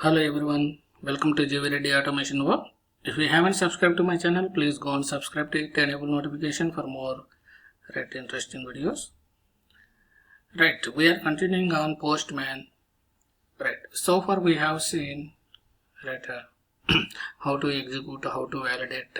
Hello everyone, welcome to JV Reddy Automation World. If you haven't subscribed to my channel, please go and subscribe to it, enable notification for more interesting videos. We are continuing on Postman. So far we have seen how to execute, how to validate,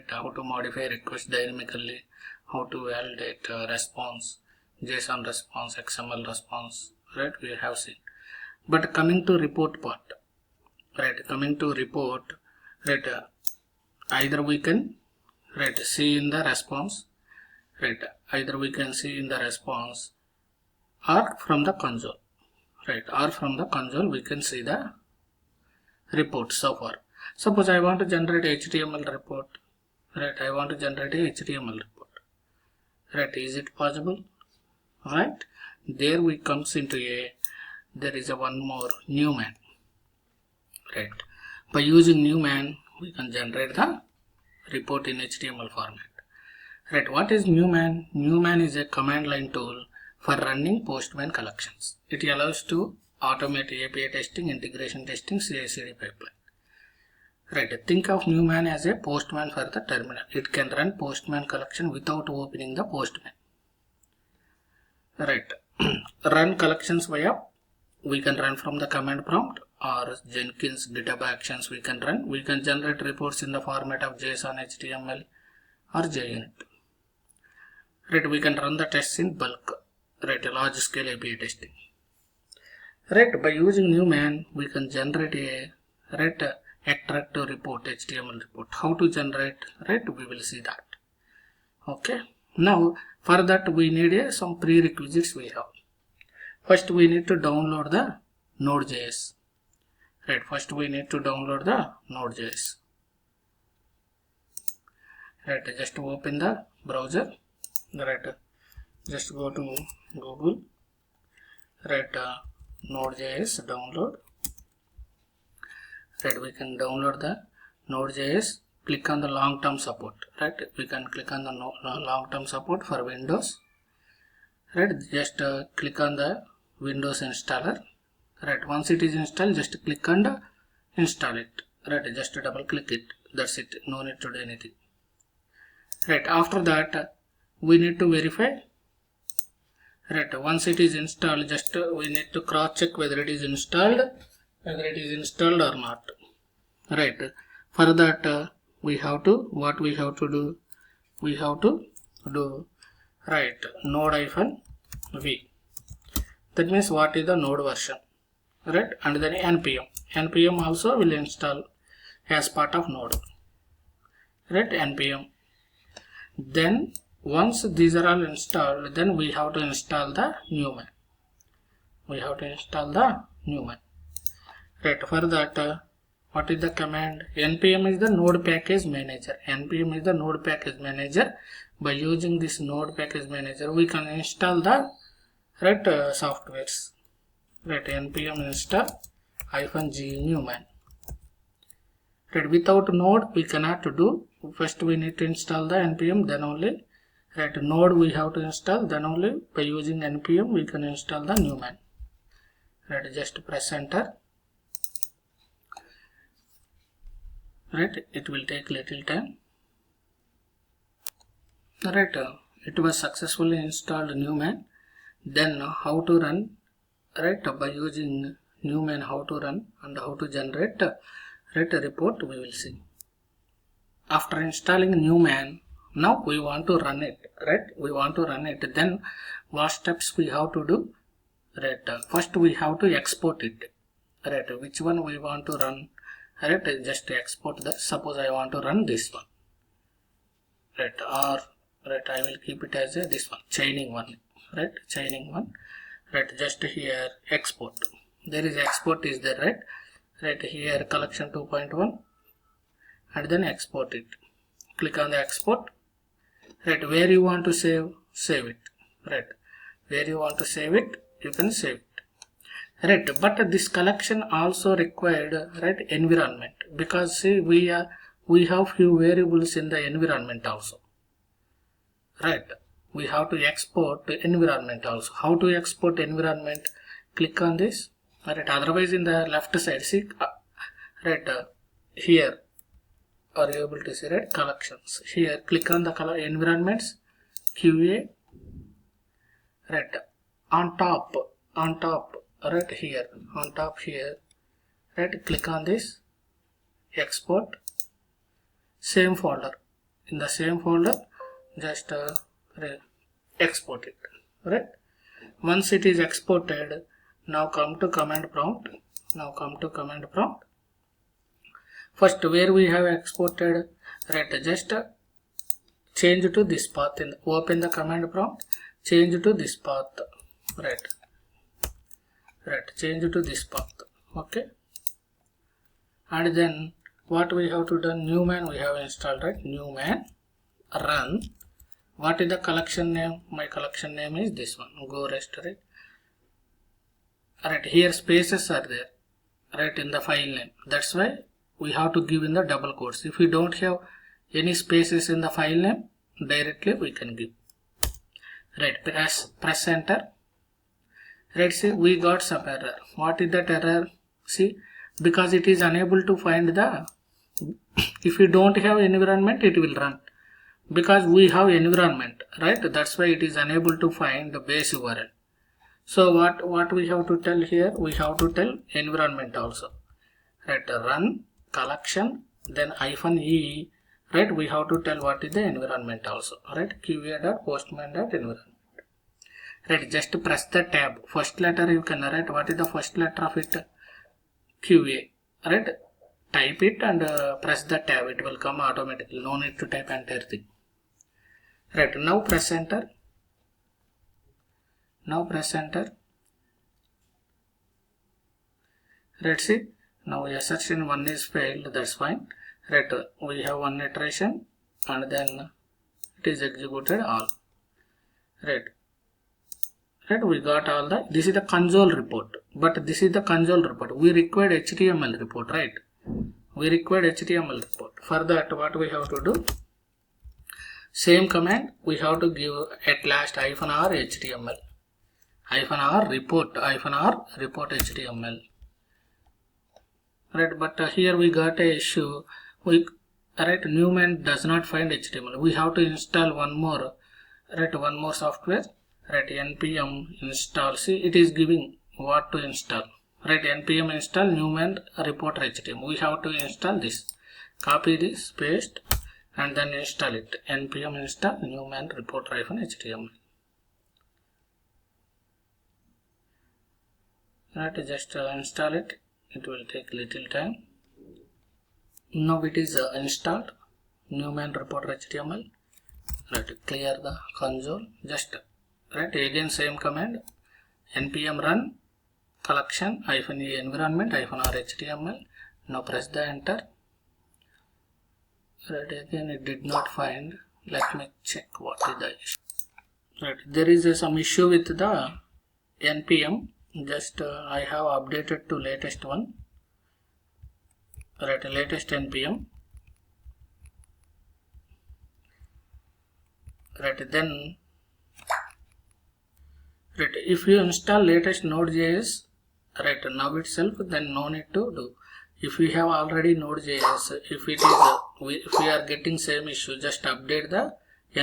how to modify request dynamically, how to validate response, JSON response, XML response. We have seen. But coming to report part. Coming to report, either we can see in the response, either we can see in the response or from the console, or from the console we can see the report. So far, suppose I want to generate HTML report, I want to generate a HTML report, is it possible? There we comes into there is a one more Newman. By using Newman, we can generate the report in HTML format. What is Newman? Newman is a command line tool for running Postman collections. It allows to automate API testing, integration testing, CI/CD pipeline. Think of Newman as a Postman for the terminal. It can run Postman collection without opening the Postman. Run collections via, we can run from the command prompt, or Jenkins GitHub actions we can run. We can generate reports in the format of JSON, HTML or JUnit. We can run the tests in bulk, large scale API testing. By using Newman, we can generate a attractive report, HTML report. How to generate, we will see that. Okay. Now for that we need some prerequisites we have. First we need to download the Node.js. First we need to download the Node.js. Just open the browser. Just go to Google. Node.js download. We can download the Node.js. Click on the long-term support. We can click on the long-term support for Windows. Just click on the Windows installer. Once it is installed, just click and install it. Just double click it. That's it. No need to do anything. After that, we need to verify. Once it is installed, just we need to cross check whether it is installed, or not. For that, we have to, what we have to do? We have to do node-v. That means what is the node version. And then npm also will install as part of node. Npm. Then once these are all installed, then we have to install the Newman. For that, what is the command? npm is the node package manager. By using this node package manager, we can install the softwares. Npm install -g Newman. Without node we cannot do. First we need to install the npm, then only node we have to install, then only by using npm we can install the Newman. Just press enter. It will take little time. It was successfully installed Newman. Then how to run? By using Newman, how to run and how to generate a report we will see. After installing Newman, now we want to run it. Then what steps we have to do? First we have to export it. Which one we want to run? Just export the, suppose I want to run this one. Or I will keep it as this one, chaining one. Just here export. There is export is there, here collection 2.1, and then export it. Click on the export. Where you want to save it. Where you want to save it, you can save it. But this collection also required environment, because see we have few variables in the environment also. We have to export environment also. How to export environment? Click on this. Otherwise in the left side, see right? Here are you able to see, right? Collections. Here click on the color environments, QA, right? On top, right here, on top here, right? Click on this, export, same folder. In the same folder, just export it, right? Once it is exported, now come to command prompt. First, where we have exported, right? Just change to this path. Open the command prompt, change to this path, right? Change to this path, okay? And then what we have to do? Newman we have installed, right? Newman, run. What is the collection name? My collection name is this one. Go rest, right? Right, here spaces are there, right, in the file name. That's why we have to give in the double quotes. If we don't have any spaces in the file name, directly we can give. Right, press enter. Right, see, we got some error. What is that error? See, because it is unable to find the, if you don't have environment, it will run. Because we have environment, right? That's why it is unable to find the base URL. So what we have to tell here? We have to tell environment also, right? Run collection, then -e, right? We have to tell what is the environment also, right? QA.postman.environment. Right, just press the tab. First letter you can write. What is the first letter of it? QA, right? Type it and press the tab. It will come automatically. No need to type entire thing. Right, now press enter. Right, see, now assertion 1 is failed. That's fine. Right, we have one iteration and then it is executed all. Right, we got all the, this is the console report, but this is the console report. We required HTML report, right? For that, what we have to do? Same command we have to give at last -r HTML, -r report, report HTML. Right, but here we got a issue. Right, Newman does not find HTML. We have to install one more, right? One more software. Right, npm install. See, it is giving what to install. Right, npm install Newman report HTML. We have to install this. Copy this, paste, and then install it. npm install Newman report -html. Right, just install it. It will take little time. Now it is installed Newman report HTML. Right, clear the console. Just right, again same command, npm run collection -e environment -r HTML. Now press the enter. Right, again it did not find. Let me check what is the issue. Right, there is some issue with the npm. Just I have updated to latest one. Right, latest npm. Right, then right, if you install latest Node.js, right, now itself, then no need to do. If we have already Node.js, if it is if we are getting same issue, just update the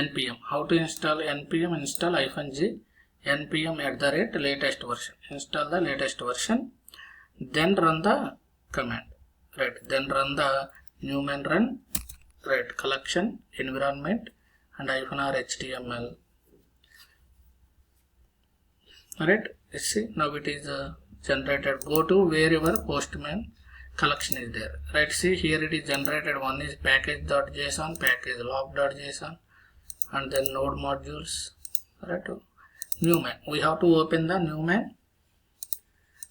npm. How to install npm? Install -g npm @latest version. Install the latest version, then run the command. Right, then run the Newman run, right, collection environment and -r HTML. Right, see, now it is generated. Go to wherever Postman collection is there. Right, see, here it is generated. One is package.json, package log.json, and then node modules. Right, Newman. We have to open the Newman.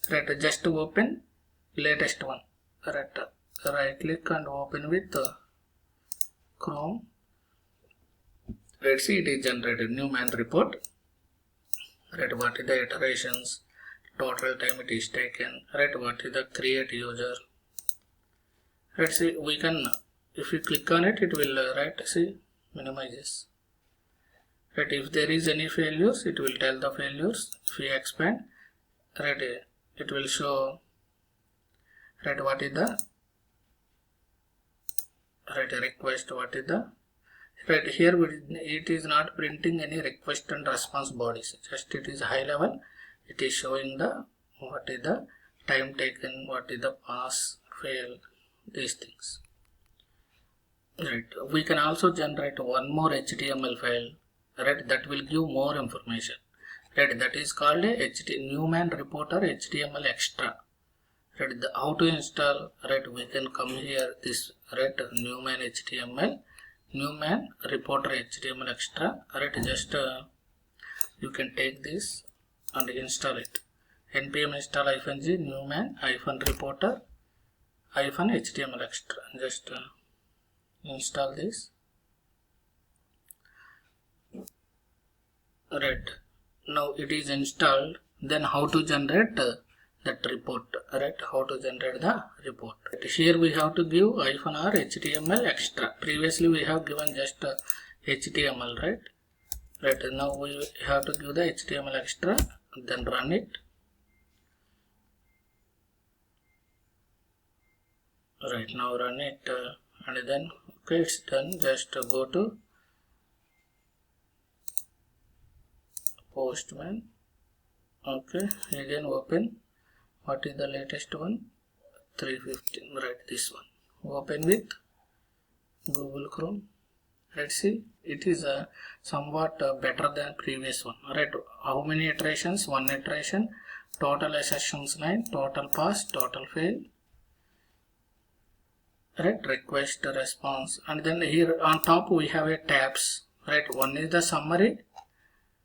Right, just to open latest one. Right click and open with Chrome. Let's see, it is generated Newman report. Right, what is the iterations, total time it is taken. Right, what is the create user. Right, see, we can, if you click on it, it will right, see, minimizes. Right, if there is any failures, it will tell the failures. If we expand, right, it will show, right, what is the right, request, what is the, right, here it is not printing any request and response bodies, just it is high level, it is showing the what is the time taken, what is the pass, fail, these things. Right, we can also generate one more HTML file, right, that will give more information, right, that is called a Newman reporter HTML extra. Right, how to install, right, we can come here, this, right, Newman HTML, Newman reporter HTML extra, right, just you can take this and install it, npm install -g Newman -reporter -HTML extra, just install this. Right, now it is installed. Then how to generate that report, right, how to generate the report. Right, here we have to give -r HTML extra. Previously we have given just HTML, right, right, now we have to give the HTML extra, then run it. Right, now run it and then okay, it's done. Just go to Postman, okay, again open, what is the latest one, 315, right, this one, open with Google Chrome. Let's see, it is somewhat better than previous one, right. How many iterations? One iteration, total assertions 9, total pass, total fail, right, request, response, and then here on top we have a tabs, right, one is the summary,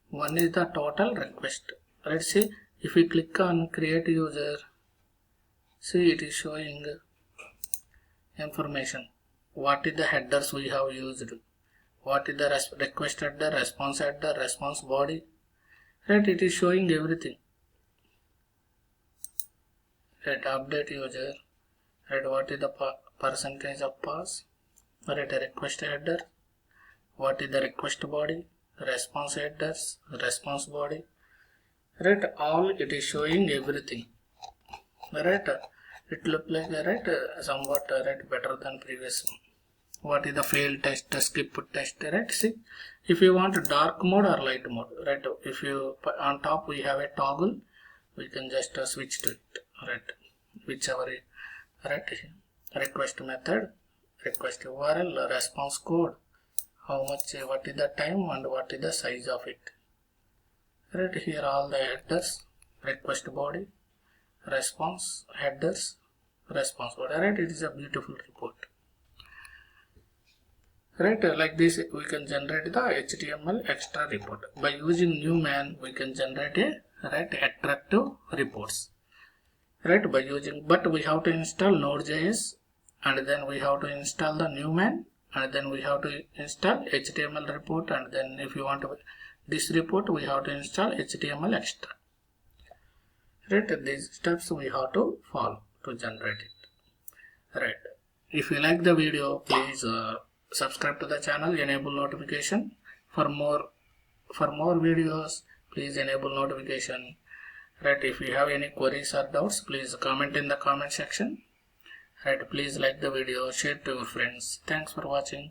one is the total request. Let's see, if we click on create user, see it is showing information, what is the headers we have used, what is the request header, response body, right, it is showing everything. Right, update user, right, what is the percentage of pass, right, request header, what is the request body, response headers, response body, right, all it is showing everything, right, it look like, right, somewhat, right, better than previous one. What is the fail test, skip test, right, see, if you want dark mode or light mode, right, if you on top we have a toggle, we can just switch to it, right, whichever, right, request method, request URL, response code, how much, what is the time and what is the size of it, right, here all the headers, request body, response headers, response body, right, it is a beautiful report, right, like this we can generate the HTML extra report. By using Newman we can generate a, right, attractive reports, right, by using, but we have to install Node.js, and then we have to install the Newman, and then we have to install HTML report, and then if you want this report we have to install HTML extra, right, these steps we have to follow to generate it, right. If you like the video, please subscribe to the channel, enable notification for more videos, please enable notification, right. If you have any queries or doubts, please comment in the comment section, right, please like the video, share to your friends. Thanks for watching.